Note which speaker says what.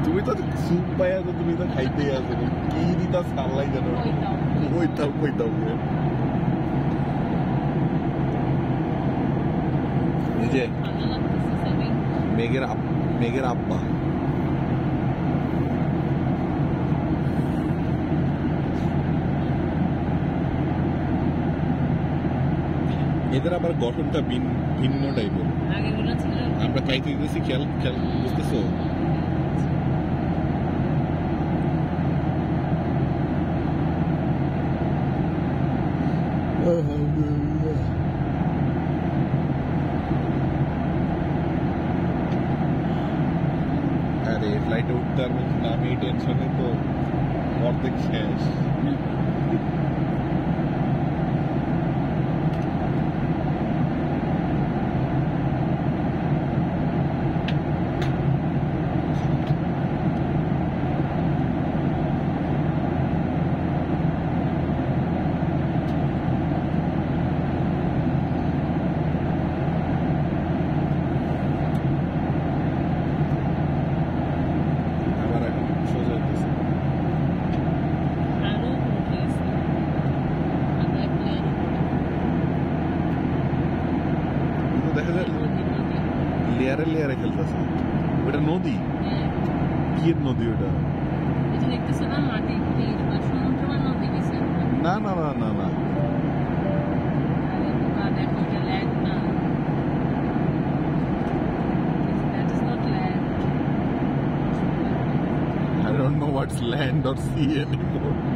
Speaker 1: তুমি তো স্যুপ পাইয়া তো তুমি তো খাইতেই আছো কি দিতা সালাই জানো কইতাও এই যে মেঘের আব্বা এদের আবার গঠনটা ভিন্ন টাইপের আমরা খাইতে দিতেছি খেয়াল বুঝতেছো আরে ফ্লাইটে উঠতে আর আমি এই টেনশনে তো অর্ধেক শেষ লেয়ারে খেলতেছে ওটা নদী কি নদী ওটা না না না না না I don't know what's land or sea anymore.